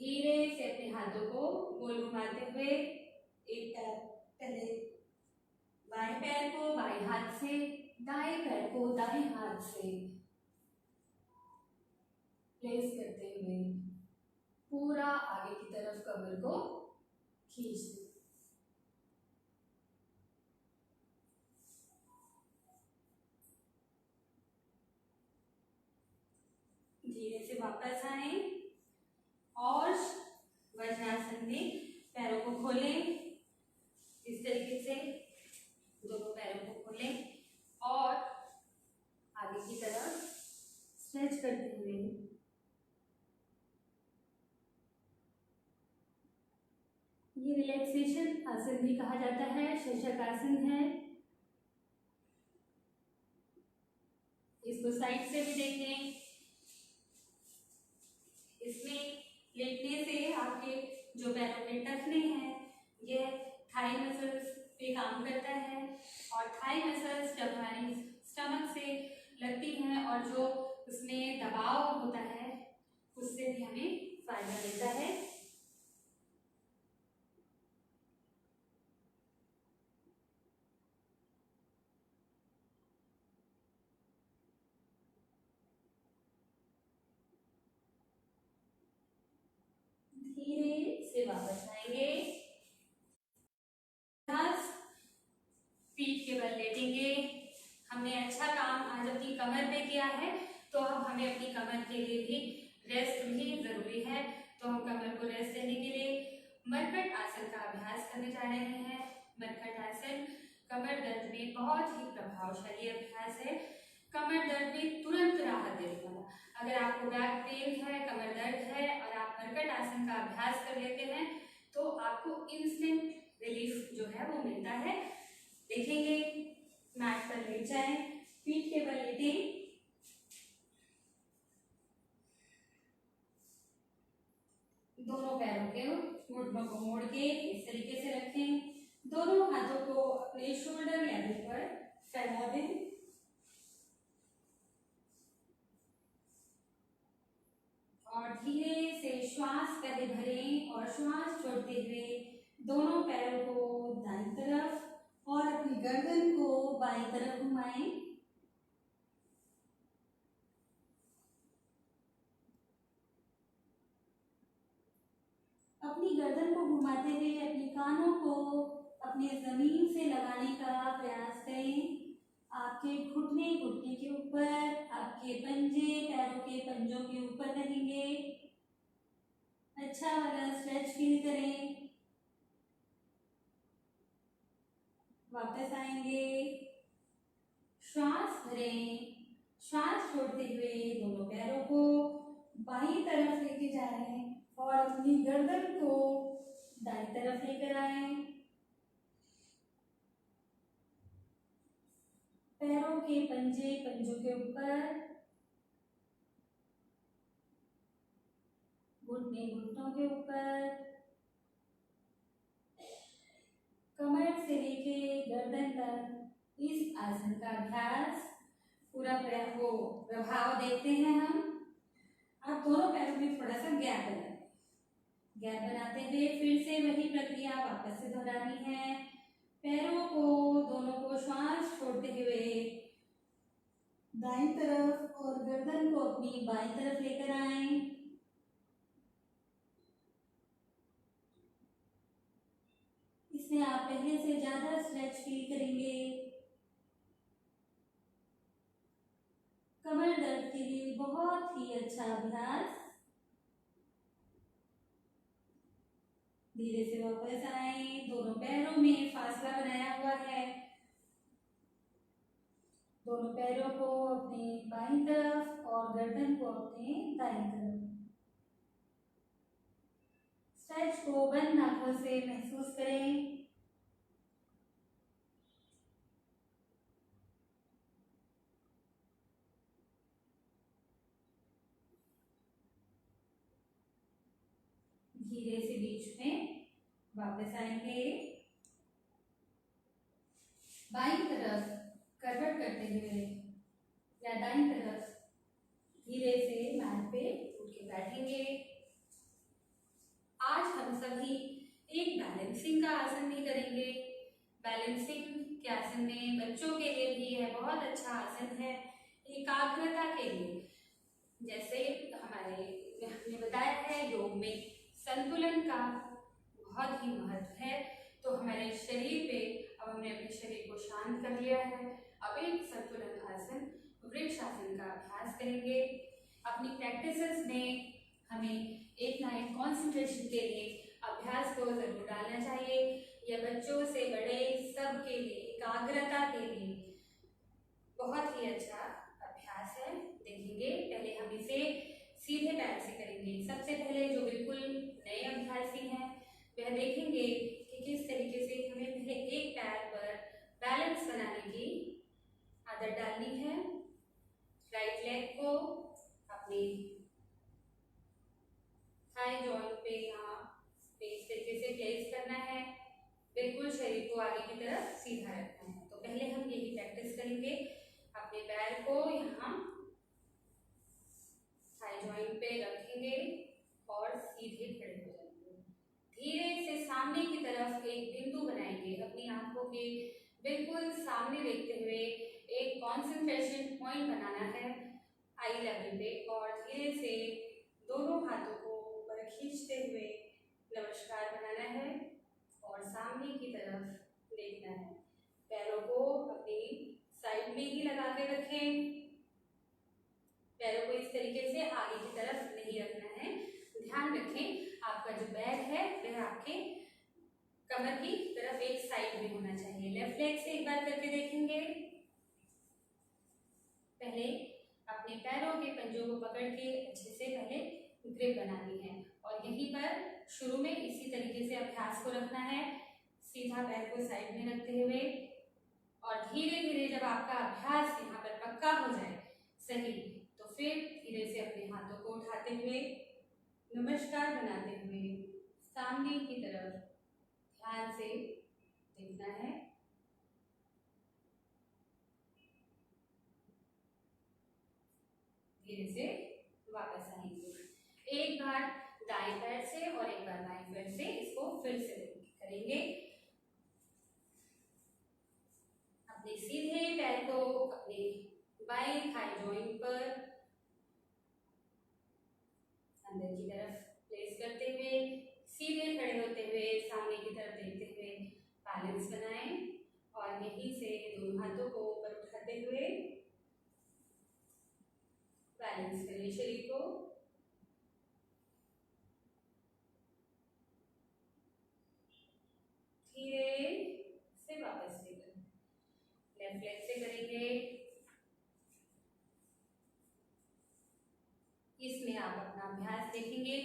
धीरे से अपने हाथों को गोल घुमाते हुए एक पैर पहले बाएं पैर को बाएं हाथ से, दाएं पैर को दाएं हाथ से प्लेस करते हुए पूरा आगे की तरफ कमर को खींच दें। धीरे से वापस आए और वज्रासन में पैरों को खोलें। इस तरीके से दोनों पैरों को खोलें और आगे की तरफ स्ट्रेच करते हुए ये रिलैक्सेशन आसन भी कहा जाता है, शीर्षक आसन है। इसको साइड से भी देखें। इसमें लेटने से आपके जो पैरों के टखने हैं ये थाई मसल्स पे काम करता है, और थाई मसल्स जब हमारी स्टमक से लगती हैं और जो उसमें दबाव होता है उससे भी हमें फायदा मिलता है। धीरे से वापस आएंगे, पीठ के बल लेटेंगे। हमने अच्छा काम आज अपनी कमर पे किया है, तो अब हमें अपनी कमर के लिए भी रेस्ट भी जरूरी है। तो हम कमर को रेस्ट देने के लिए मरकट आसन का अभ्यास करने जा रहे हैं। मरकट आसन कमर दर्द में बहुत ही प्रभावशाली अभ्यास है। कमर दर्द में तुरंत राहत देने वाला। अगर आपको बैक पेन है, कमर दर्द है और आप मरकट आसन का अभ्यास कर लेते हैं तो आपको इंस्टेंट रिलीफ जो है वो मिलता है। देखेंगे, मैट पर लेट जाएं, पीठ के बल लेटें, दोनों पैरों के घुटनों को मोड़ के इस तरीके से रखें। दोनों हाथों को अपने शोल्डर लेवल पर फैला दें। और धीरे से श्वास पहले भरें और श्वास छोड़ते हुए दोनों पैरों को दाईं तरफ और अपनी गर्दन को बाईं तरफ घुमाएं। अपनी गर्दन को घुमाते हुए अपने कानों को अपने जमीन से लगाने का प्रयास करें। आपके घुटने घुटने के ऊपर, आपके पंजे पैरों के पंजों के ऊपर रहेंगे। अच्छा वाला स्ट्रेच फील करें। वापस आएंगे, श्वास भरें, श्वास छोड़ते हुए दोनों पैरों को बाईं तरफ लेके जाएं और अपनी गर्दन को दाईं तरफ लेकर आएं। पैरों के पंजे पंजों के ऊपर, अपने घुटनों के ऊपर, कमर से लेके गर्दन तक इस आसन का अभ्यास पूरा प्रभाव देखते हैं हम। आप दोनों पैरों में थोड़ा सा गैप बनाते हुए फिर से वही प्रक्रिया वापस से दोहरानी है। पैरों को दोनों को श्वास छोड़ते हुए दाईं तरफ और गर्दन को अपनी बाईं तरफ लेकर आएं। इसमें आप पहले से ज्यादा स्ट्रेच फील करेंगे। कमर दर्द के लिए बहुत ही अच्छा अभ्यास। धीरे से वापस आए। दोनों पैरों में फासला बनाया हुआ है। दोनों पैरों को अपने बाईं तरफ और गर्दन को अपने दाईं तरफ। स्ट्रेच को बंद आंखों से महसूस करें। धीरे से बीच में वापस आएंगे। बाईं तरफ करवट करते हुए या दाईं तरफ धीरे से मैट पे उठ के बैठेंगे। आज हम सभी एक बैलेंसिंग का आसन भी करेंगे। बैलेंसिंग के आसन में बच्चों के लिए भी यह बहुत अच्छा आसन है, एकाग्रता के लिए। जैसे हमने बताया है, योग में संतुलन का बहुत ही महत्व है। तो हमारे शरीर पे अब हमने अपने शरीर को शांत कर लिया है। अब एक संतुलन आसन वृक्ष आसन का अभ्यास करेंगे। अपनी प्रैक्टिसेस में हमें एक ना एक कंसंट्रेशन के लिए अभ्यास को जरूर डालना चाहिए। यह बच्चों से बड़े सब के लिए, एकाग्रता के लिए बहुत ही अच्छा अभ्यास है। देखेंगे, पहले हम इसे सीधे पैर से करेंगे। सबसे पहले जो बिल्कुल नए अभ्यासी हैं वह देखेंगे कि किस तरीके से हमें पहले एक पैर पर बैलेंस बनाने की आदत डालनी है। राइट लेग को अपनी थाई जॉइंट पे यहाँ पे इस तरीके से प्लेस करना है। बिल्कुल शरीर को आगे की तरफ सीधा रखना है। तो पहले हम यही प्रैक्टिस करेंगे। अपने पैर को यहाँ थाई जॉइंट पे रखेंगे और सीधे खड़े हो जाएंगे। धीरे से सामने की तरफ एक बिंदु बनाएंगे। अपनी आंखों के बिल्कुल सामने देखते हुए एक कंसंट्रेशन पॉइंट बनाना है आई लेवल पे, और धीरे से दोनों हाथों को ऊपर खींचते हुए नमस्कार बनाना है और सामने की तरफ देखना है। पैरों को अपनी साइड में ही लगा के रखें। पैरों को इस तरीके से आगे की तरफ नहीं रखना है। ध्यान रखें, आपका जो बैग है वह आपके कमर की तरफ एक साइड में होना चाहिए। लेफ्ट लेग से एक बार करके देखेंगे। पहले अपने पैरों के पंजों को पकड़ के अच्छे से पहले ग्रिप बनानी है और यहीं पर शुरू में इसी तरीके से अभ्यास को रखना है। सीधा पैर को साइड में रखते हुए, और धीरे धीरे जब आपका अभ्यास यहाँ पर पक्का हो जाए सही, तो फिर धीरे से अपने हाथों को उठाते हुए नमस्कार बनाते हुए सामने की तरफ ध्यान से देखना है। धीरे से वापस आएंगे। एक बार दाएं पैर से और एक बार बाएं पैर से इसको फिर से करेंगे। अपने सीधे पैर को अपने बाएं थाई जॉइंट पर अंदर की तरफ प्लेस करते हुए सीधे खड़े होते हुए सामने की तरफ देखते हुए बैलेंस बनाएं, और यहीं से दोनों हाथों को ऊपर उठाते हुए बैलेंस करें शरीर को। धीरे से वापस लेकर लेफ्ट लेग से करेंगे। इसमें आप अपना अभ्यास देखेंगे।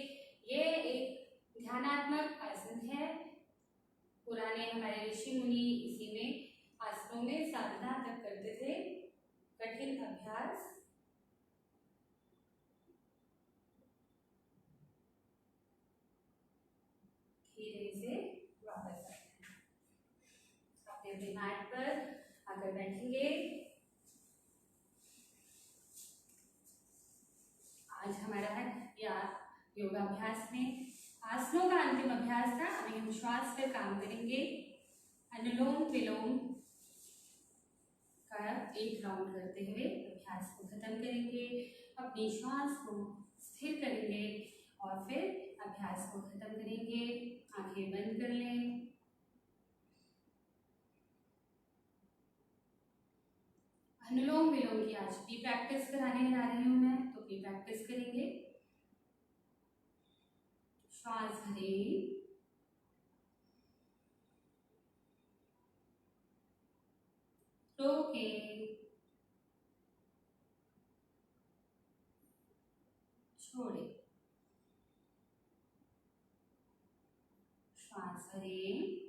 ये एक ध्यानात्मक आसन है। पुराने हमारे ऋषि मुनि इसी में आसनों में साधना तक करते थे। कठिन अभ्यास। अपने मैट पर आकर बैठेंगे। आज हमारा है या योगाभ्यास में आसनों का अंतिम अभ्यास था। अभी हम श्वास पर काम करेंगे। अनुलोम विलोम का एक राउंड करते हुए अभ्यास को खत्म करेंगे। अपनी श्वास को स्थिर करेंगे और फिर अभ्यास को खत्म करेंगे। आंखें बंद कर लें। अनुलोम विलोम की आज भी प्रैक्टिस कराने जा रही हूँ मैं, तो भी प्रैक्टिस करेंगे। श्वास भरें, रोकें, छोड़ें। श्वास भरें,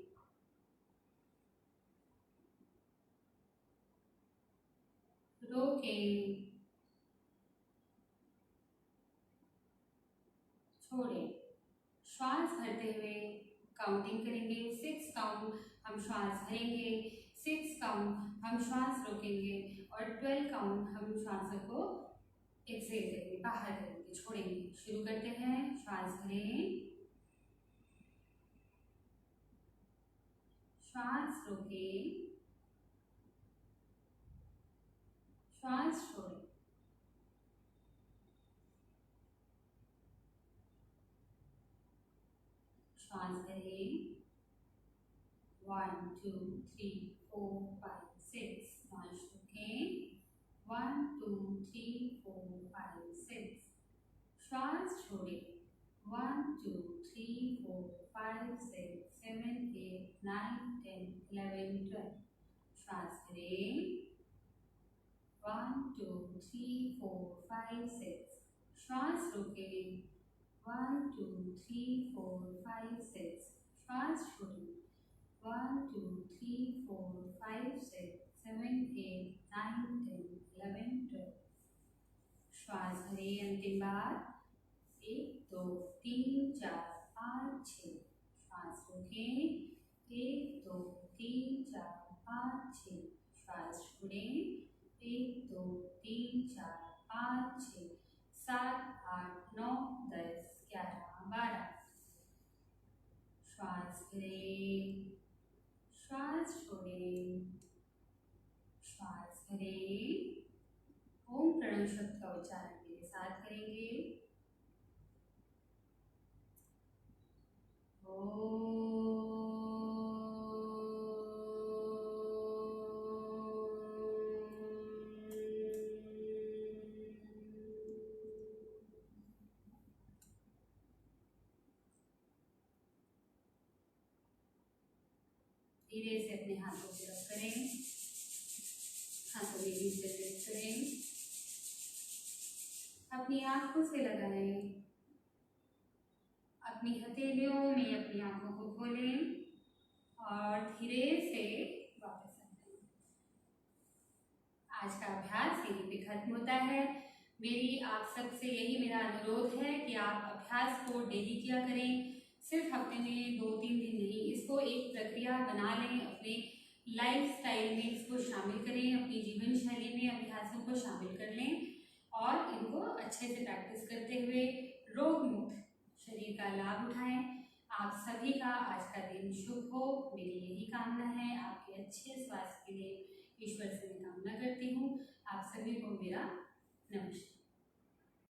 रोकें, छोड़ें। श्वास भरते हुए काउंटिंग करेंगे। 6 काउंट हम श्वास भरेंगे, 6 काउंट हम श्वास रोकेंगे और 12 काउंट हम श्वास को एक्सेल करेंगे, बाहर करेंगे, छोड़ेंगे। शुरू करते हैं। श्वास भरें, श्वास रोकें, श्वास छोड़ें। श्वास भरें। 1 2 3 4 5 6। श्वास रोकें। 1 2 3 4 5 6। श्वास छोड़ें। 1 2 3 4 5 6 7 8 9 10 11 12। श्वास भरें। 1 2 3 4 5 6। श्वास रोकें। 1 2 3 4 5 6। श्वास छोड़ें। 1 2 3 4 5 6 7 8 9 10 11 12। श्वास भरें। अंतिम बार। 1 2 3 4 5 6। श्वास रोकें। 1 2 3 4 5 6। श्वास छोड़ें। 1 2 3 4 5 6 7 8 9 10 11 12। श्वास भरें, श्वास छोड़ें, श्वास भरें। ओम प्रणव शब्द का उच्चारण मेरे साथ करेंगे। धीरे से अपने हाथों को रब करें, हाथों में नीचे लिफ्ट करें, अपनी आंखों से लगाएं, अपनी हथेलियों में अपनी आंखों को खोलें और धीरे से वापस आ जाएं। आज का अभ्यास यहीं पे खत्म होता है। मेरी आप सबसे यही मेरा अनुरोध है कि आप अभ्यास को डेली किया करें, सिर्फ हफ्ते में 2-3 दिन नहीं। इसको एक प्रक्रिया बना लें, अपने लाइफस्टाइल में इसको शामिल करें, अपनी जीवन शैली में अभ्यासों को शामिल कर लें और इनको अच्छे से प्रैक्टिस करते हुए रोग मुक्त शरीर का लाभ उठाएं। आप सभी का आज का दिन शुभ हो, मेरी यही कामना है। आपके अच्छे स्वास्थ्य के लिए ईश्वर से मैं कामना करती हूँ। आप सभी को मेरा नमस्कार।